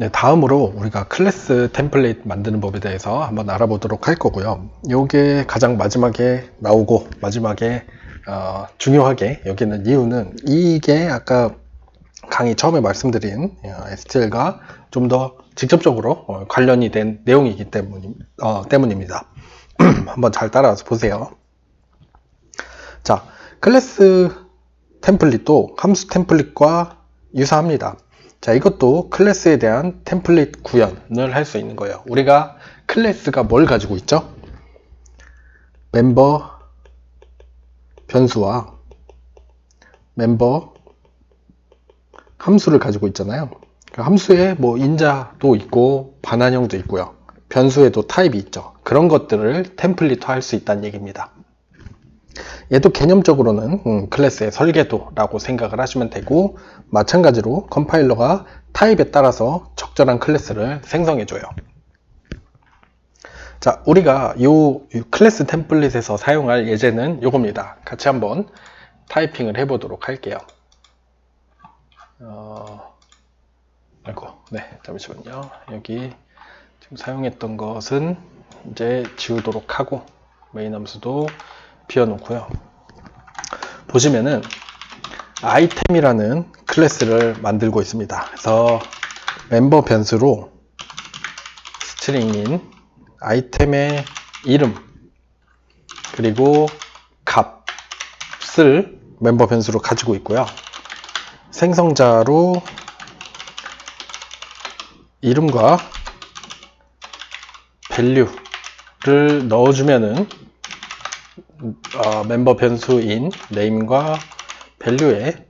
네, 다음으로 우리가 클래스 템플릿 만드는 법에 대해서 한번 알아보도록 할 거고요. 이게 가장 마지막에 나오고 마지막에 중요하게 여기는 이유는 이게 아까 강의 처음에 말씀드린 STL과 좀 더 직접적으로 관련이 된 내용이기 때문입니다. 한번 잘 따라서 보세요. 자, 클래스 템플릿도 함수 템플릿과 유사합니다. 자, 이것도 클래스에 대한 템플릿 구현을 할 수 있는 거예요. 우리가 클래스가 뭘 가지고 있죠? 멤버 변수와 멤버 함수를 가지고 있잖아요. 그 함수에 뭐 인자도 있고 반환형도 있고요. 변수에도 타입이 있죠. 그런 것들을 템플릿화 할 수 있다는 얘기입니다. 얘도 개념적으로는 클래스의 설계도라고 생각을 하시면 되고, 마찬가지로 컴파일러가 타입에 따라서 적절한 클래스를 생성해줘요. 자, 우리가 이 클래스 템플릿에서 사용할 예제는 이겁니다. 같이 한번 타이핑을 해보도록 할게요. 잠시만요. 여기 지금 사용했던 것은 이제 지우도록 하고 메인 함수도 비워놓고요. 보시면은 아이템이라는 클래스를 만들고 있습니다. 그래서 멤버 변수로 스트링인 아이템의 이름 그리고 값을 멤버 변수로 가지고 있고요. 생성자로 이름과 value를 넣어주면은 멤버 변수인 name과 value에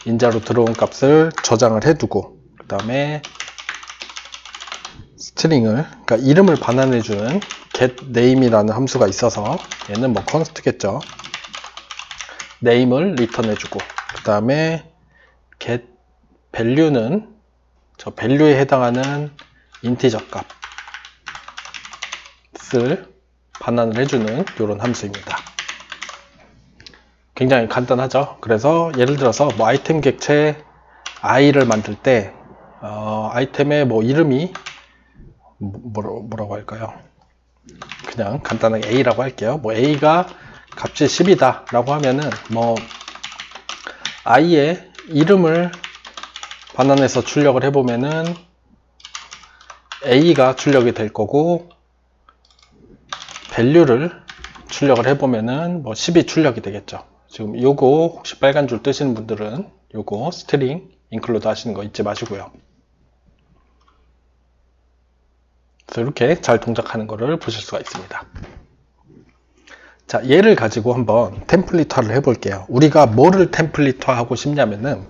인자로 들어온 값을 저장을 해두고, 그 다음에 스트링을, 그러니까 이름을 반환해주는 getName이라는 함수가 있어서 얘는 뭐 const겠죠. name을 리턴해주고, 그 다음에 getValue는 저 value에 해당하는 인티저 값을 반환을 해주는 이런 함수입니다. 굉장히 간단하죠. 그래서 예를 들어서 뭐 아이템 객체 i를 만들 때 아이템의 뭐 이름이 뭐라고 할까요? 그냥 간단하게 a라고 할게요. 뭐 a가 값이 10이다 라고 하면은 뭐 i의 이름을 반환해서 출력을 해보면은 a가 출력이 될 거고, value를 출력을 해보면은 뭐 10이 출력이 되겠죠. 지금 요거 혹시 빨간 줄 뜨시는 분들은 요거 스트링 인클루드 하시는 거 잊지 마시고요. 그래서 이렇게 잘 동작하는 거를 보실 수가 있습니다. 자, 얘를 가지고 한번 템플릿화를 해볼게요. 우리가 뭐를 템플릿화하고 싶냐면은,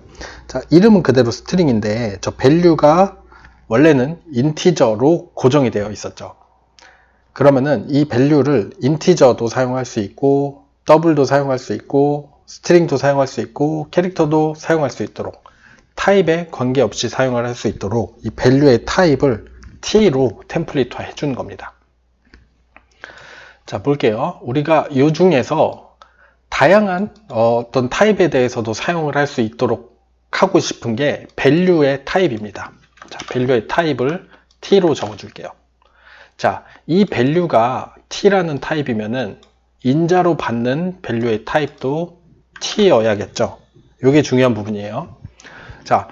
자, 이름은 그대로 스트링인데 저 value가 원래는 인티저로 고정이 되어 있었죠. 그러면은 이 value를 인티저도 사용할 수 있고 더블도 사용할 수 있고 스트링도 사용할 수 있고 캐릭터도 사용할 수 있도록, 타입에 관계없이 사용을 할 수 있도록 이 value의 타입을 t로 템플릿화 해주는 겁니다. 자, 볼게요. 우리가 이 중에서 다양한 어떤 타입에 대해서도 사용을 할 수 있도록 하고 싶은 게 value의 타입입니다. 자, value의 타입을 t로 적어줄게요. 자, 이 value가 t라는 타입이면은 인자로 받는 value의 타입도 t여야겠죠. 이게 중요한 부분이에요. 자,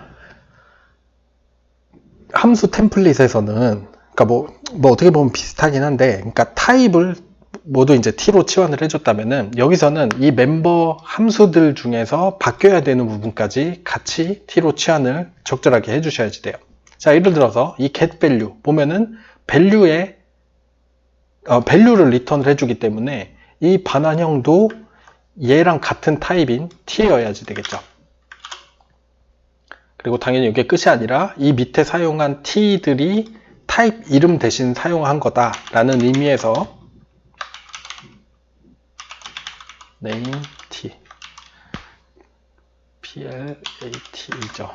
함수 템플릿에서는 그러니까 뭐 어떻게 보면 비슷하긴 한데, 그러니까 타입을 모두 이제 t로 치환을 해줬다면은 여기서는 이 멤버 함수들 중에서 바뀌어야 되는 부분까지 같이 t로 치환을 적절하게 해주셔야지 돼요. 자, 예를 들어서 이 getValue 보면은 value를 리턴을 해주기 때문에 이 반환형도 얘랑 같은 타입인 t여야지 되겠죠. 그리고 당연히 이게 끝이 아니라 이 밑에 사용한 t들이 타입 이름 대신 사용한 거다라는 의미에서 name t plat이죠.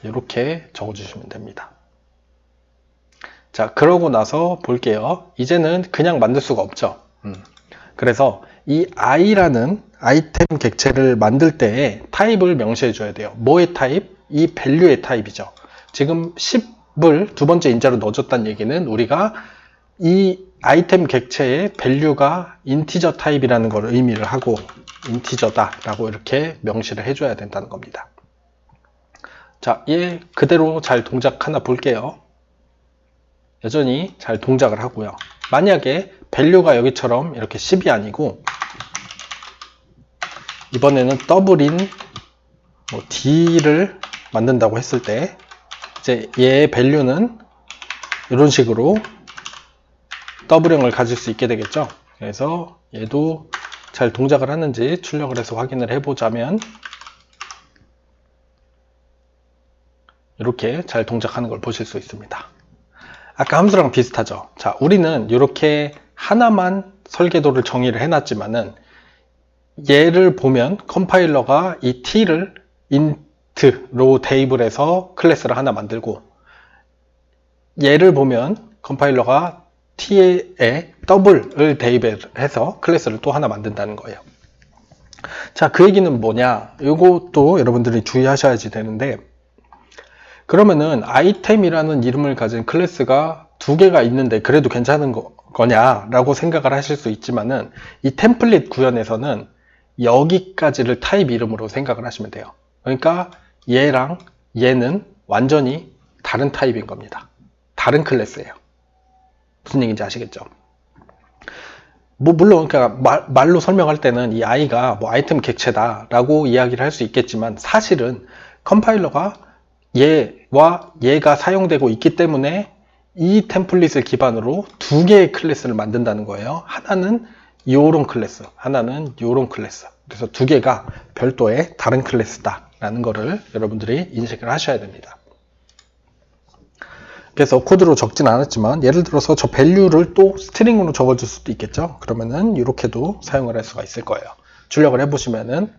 이렇게 적어주시면 됩니다. 자, 그러고 나서 볼게요. 이제는 그냥 만들 수가 없죠. 그래서 이 i라는 아이템 객체를 만들 때에 타입을 명시해 줘야 돼요. 뭐의 타입? 이 value의 타입이죠. 지금 10 값을 두 번째 인자로 넣어줬다는 얘기는 우리가 이 아이템 객체의 밸류가 인티저 타입이라는 걸 의미를 하고 인티저다 라고 이렇게 명시를 해줘야 된다는 겁니다. 자, 얘 그대로 잘 동작 하나 볼게요. 여전히 잘 동작을 하고요. 만약에 밸류가 여기처럼 이렇게 10이 아니고 이번에는 더블인 뭐 D를 만든다고 했을 때 이제 얘의 밸류는 이런 식으로 더블형을 가질 수 있게 되겠죠. 그래서 얘도 잘 동작을 하는지 출력을 해서 확인을 해보자면 이렇게 잘 동작하는 걸 보실 수 있습니다. 아까 함수랑 비슷하죠. 자, 우리는 이렇게 하나만 설계도를 정의를 해놨지만은 얘를 보면 컴파일러가 이 t를 int로 대입을 해서 클래스를 하나 만들고 얘를 보면 컴파일러가 t에 더블을 대입해서 클래스를 또 하나 만든다는 거예요. 자, 그 얘기는 뭐냐? 이것도 여러분들이 주의하셔야지 되는데 그러면은 아이템이라는 이름을 가진 클래스가 두 개가 있는데 그래도 괜찮은 거냐라고 생각을 하실 수 있지만은 이 템플릿 구현에서는 여기까지를 타입 이름으로 생각을 하시면 돼요. 그러니까 얘랑 얘는 완전히 다른 타입인 겁니다. 다른 클래스예요. 무슨 얘기인지 아시겠죠? 뭐 물론 그러니까 말로 설명할 때는 이 i가 뭐 아이템 객체다라고 이야기를 할 수 있겠지만 사실은 컴파일러가 얘와 얘가 사용되고 있기 때문에 이 템플릿을 기반으로 두 개의 클래스를 만든다는 거예요. 하나는 요런 클래스, 하나는 요런 클래스. 그래서 두 개가 별도의 다른 클래스다 라는 거를 여러분들이 인식을 하셔야 됩니다. 그래서 코드로 적진 않았지만 예를 들어서 저 밸류를 또 스트링으로 적어줄 수도 있겠죠. 그러면은 이렇게도 사용을 할 수가 있을 거예요. 출력을 해보시면은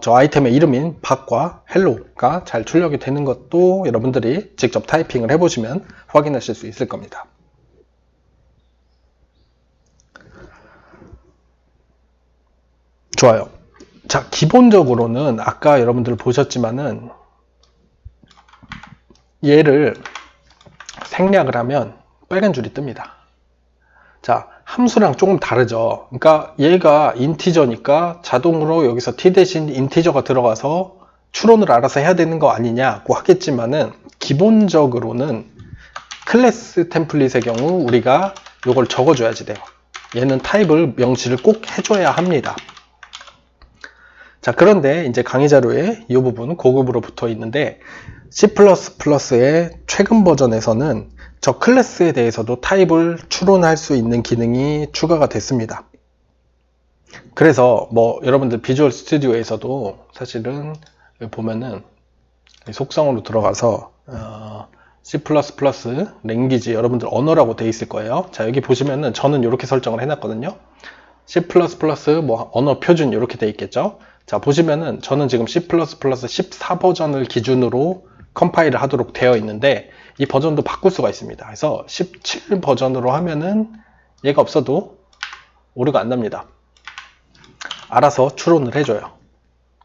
저 아이템의 이름인 박과 헬로가 잘 출력이 되는 것도 여러분들이 직접 타이핑을 해보시면 확인하실 수 있을 겁니다. 좋아요. 자, 기본적으로는 아까 여러분들 보셨지만은 얘를 생략을 하면 빨간 줄이 뜹니다. 자, 함수랑 조금 다르죠. 그러니까 얘가 인티저니까 자동으로 여기서 t 대신 인티저가 들어가서 추론을 알아서 해야 되는 거 아니냐고 하겠지만은 기본적으로는 클래스 템플릿의 경우 우리가 이걸 적어줘야지 돼요. 얘는 타입을 명시를 꼭 해줘야 합니다. 자, 그런데 이제 강의 자료에 이 부분 고급으로 붙어 있는데 C++의 최근 버전에서는 저 클래스에 대해서도 타입을 추론할 수 있는 기능이 추가가 됐습니다. 그래서 뭐 여러분들 비주얼 스튜디오에서도 사실은 보면은 속성으로 들어가서 C++ 랭귀지 여러분들 언어라고 돼 있을 거예요. 자, 여기 보시면은 저는 이렇게 설정을 해놨거든요. C++ 뭐 언어 표준 이렇게 돼 있겠죠. 자, 보시면은 저는 지금 C++ 14 버전을 기준으로 컴파일을 하도록 되어 있는데 이 버전도 바꿀 수가 있습니다. 그래서 17 버전으로 하면은 얘가 없어도 오류가 안 납니다. 알아서 추론을 해줘요.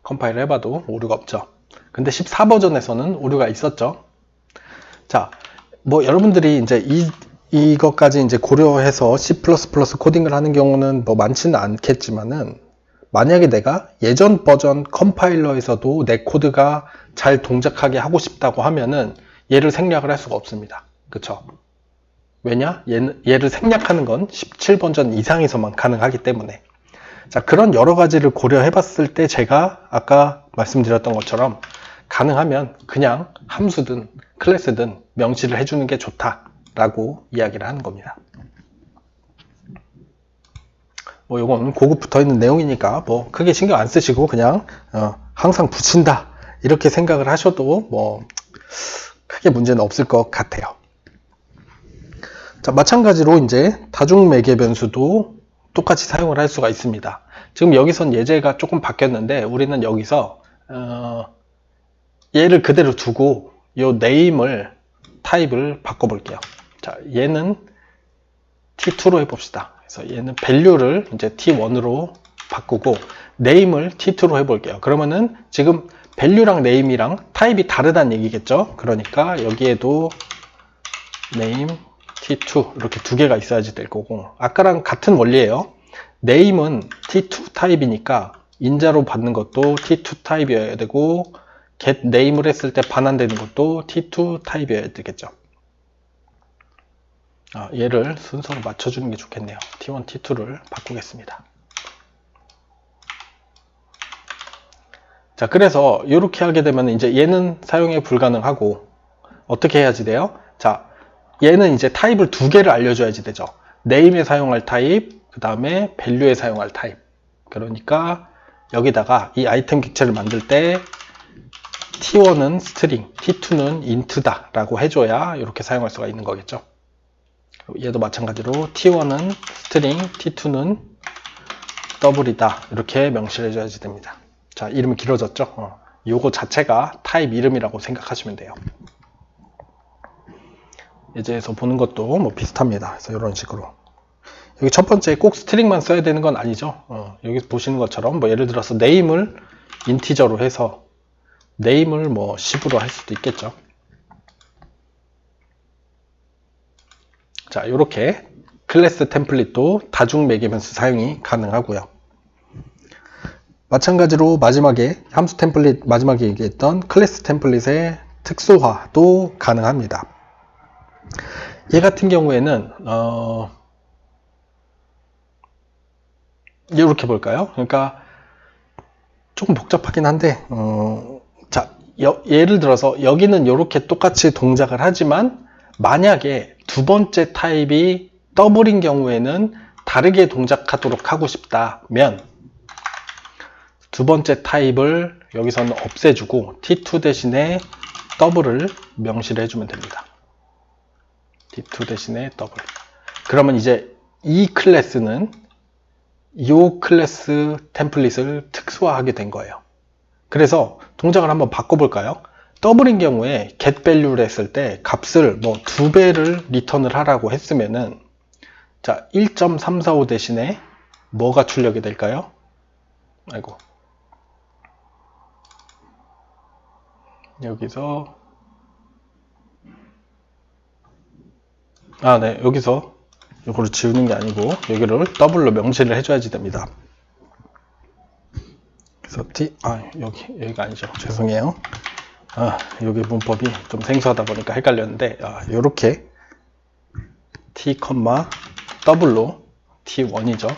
컴파일을 해봐도 오류가 없죠. 근데 14 버전에서는 오류가 있었죠. 자, 뭐 여러분들이 이제 이것까지 이제 고려해서 C++ 코딩을 하는 경우는 뭐 많지는 않겠지만은 만약에 내가 예전 버전 컴파일러에서도 내 코드가 잘 동작하게 하고 싶다고 하면은 얘를 생략을 할 수가 없습니다. 그쵸? 왜냐? 얘를 생략하는 건 17 버전 이상에서만 가능하기 때문에. 자, 그런 여러 가지를 고려해 봤을 때 제가 아까 말씀드렸던 것처럼 가능하면 그냥 함수든 클래스든 명시를 해주는 게 좋다라고 이야기를 하는 겁니다. 뭐 요건 고급 붙어있는 내용이니까 뭐 크게 신경 안 쓰시고 그냥 항상 붙인다 이렇게 생각을 하셔도 뭐 크게 문제는 없을 것 같아요. 자, 마찬가지로 이제 다중 매개 변수도 똑같이 사용을 할 수가 있습니다. 지금 여기선 예제가 조금 바뀌었는데 우리는 여기서 얘를 그대로 두고 요 네임을 타입을 바꿔볼게요. 자, 얘는 t2로 해봅시다. 그래서 얘는 밸류를 이제 t1으로 바꾸고 네임을 t2로 해볼게요. 그러면은 지금 value랑 name이랑 타입이 다르다는 얘기겠죠. 그러니까 여기에도 name t2 이렇게 두 개가 있어야지 될 거고, 아까랑 같은 원리예요. name은 t2 타입이니까 인자로 받는 것도 t2 타입이어야 되고, get name을 했을 때 반환되는 것도 t2 타입이어야 되겠죠. 얘를 순서로 맞춰주는 게 좋겠네요. t1, t2를 바꾸겠습니다. 자, 그래서 이렇게 하게 되면 이제 얘는 사용이 불가능하고, 어떻게 해야지 돼요? 자, 얘는 이제 타입을 두 개를 알려줘야지 되죠. name에 사용할 타입, 그 다음에 value에 사용할 타입. 그러니까 여기다가 이 아이템 객체를 만들 때 t1은 string, t2는 int다 라고 해줘야 이렇게 사용할 수가 있는 거겠죠. 얘도 마찬가지로 t1은 string, t2는 double이다 이렇게 명시를 해줘야지 됩니다. 자, 이름이 길어졌죠? 요거 자체가 타입 이름이라고 생각하시면 돼요. 예제에서 보는 것도 뭐 비슷합니다. 그래서 이런 식으로. 여기 첫 번째 꼭 스트링만 써야 되는 건 아니죠. 여기 보시는 것처럼 뭐 예를 들어서 name을 인티저로 해서 name을 뭐 10으로 할 수도 있겠죠. 자, 이렇게 클래스 템플릿도 다중 매개변수 사용이 가능하고요. 마찬가지로 마지막에 함수 템플릿 마지막에 얘기했던 클래스 템플릿의 특수화도 가능합니다. 얘 같은 경우에는 이렇게 볼까요? 그러니까 조금 복잡하긴 한데 자, 예를 들어서 여기는 이렇게 똑같이 동작을 하지만 만약에 두 번째 타입이 더블인 경우에는 다르게 동작하도록 하고 싶다면 두 번째 타입을 여기서는 없애주고 t2 대신에 더블을 명시를 해주면 됩니다. t2 대신에 더블. 그러면 이제 이 클래스는 이 클래스 템플릿을 특수화하게 된 거예요. 그래서 동작을 한번 바꿔볼까요? 더블인 경우에 get value를 했을 때 값을 뭐 2배를 리턴을 하라고 했으면은 자, 1.345 대신에 뭐가 출력이 될까요? 아이고. 여기서 네, 여기서 이거를 지우는 게 아니고 여기를 더블로 명시를 해줘야지 됩니다. 그래서 여기가 아니죠. 죄송해요. 여기 문법이 좀 생소하다 보니까 헷갈렸는데 이렇게 t, 더블로 t1이죠.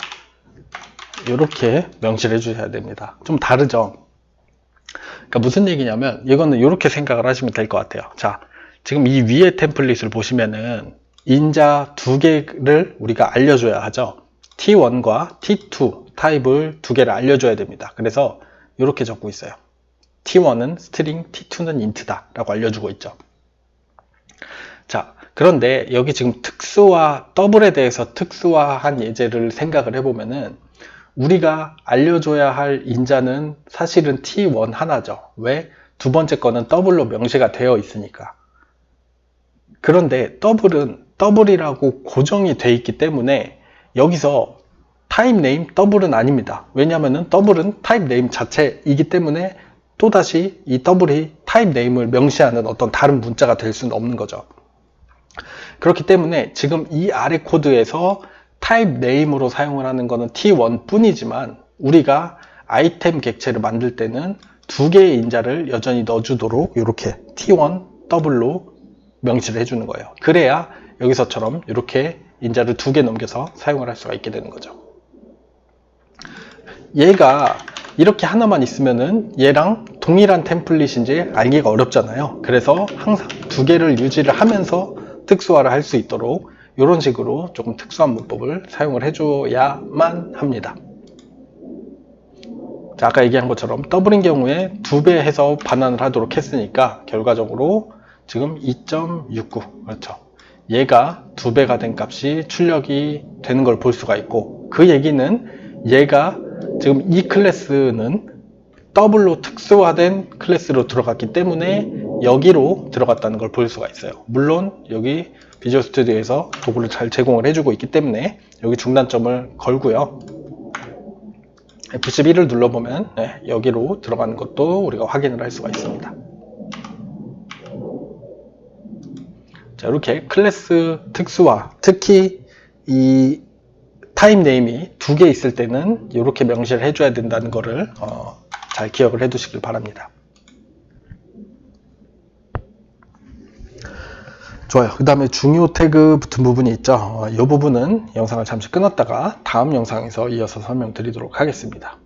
이렇게 명시를 해주셔야 됩니다. 좀 다르죠. 그러니까 무슨 얘기냐면 이거는 이렇게 생각을 하시면 될 것 같아요. 자, 지금 이 위에 템플릿을 보시면은 인자 두 개를 우리가 알려줘야 하죠. t1과 t2 타입을 두 개를 알려줘야 됩니다. 그래서 이렇게 적고 있어요. t1은 string, t2는 int다 라고 알려주고 있죠. 자, 그런데 여기 지금 특수화, 더블에 대해서 특수화한 예제를 생각을 해보면은 우리가 알려줘야 할 인자는 사실은 t1 하나죠. 왜? 두 번째 거는 더블로 명시가 되어 있으니까. 그런데 더블은 더블이라고 고정이 되어 있기 때문에 여기서 타입 네임 더블은 아닙니다. 왜냐하면 더블은 타입 네임 자체이기 때문에 또다시 이 더블이 타입 네임을 명시하는 어떤 다른 문자가 될 수는 없는 거죠. 그렇기 때문에 지금 이 아래 코드에서 타입 네임으로 사용을 하는 것은 t1 뿐이지만 우리가 아이템 객체를 만들 때는 두 개의 인자를 여전히 넣어주도록 이렇게 t1 더블로 명시를 해주는 거예요. 그래야 여기서처럼 이렇게 인자를 두 개 넘겨서 사용을 할 수가 있게 되는 거죠. 얘가 이렇게 하나만 있으면은 얘랑 동일한 템플릿인지 알기가 어렵잖아요. 그래서 항상 두 개를 유지를 하면서 특수화를 할 수 있도록 이런 식으로 조금 특수한 문법을 사용을 해줘야만 합니다. 자, 아까 얘기한 것처럼 더블인 경우에 2배 해서 반환을 하도록 했으니까 결과적으로 지금 2.69 그렇죠. 얘가 2배가 된 값이 출력이 되는 걸 볼 수가 있고, 그 얘기는 얘가 지금 이 클래스는 더블로 특수화된 클래스로 들어갔기 때문에 여기로 들어갔다는 걸 볼 수가 있어요. 물론 여기 비주얼 스튜디오에서 도구를 잘 제공을 해주고 있기 때문에 여기 중단점을 걸고요. F11을 눌러보면 여기로 들어가는 것도 우리가 확인을 할 수가 있습니다. 자, 이렇게 클래스 특수화, 특히 이 타입 네임이 2개 있을 때는 이렇게 명시를 해줘야 된다는 거를 잘 기억을 해 두시길 바랍니다. 좋아요. 그 다음에 중요 태그 붙은 부분이 있죠. 이 부분은 영상을 잠시 끊었다가 다음 영상에서 이어서 설명드리도록 하겠습니다.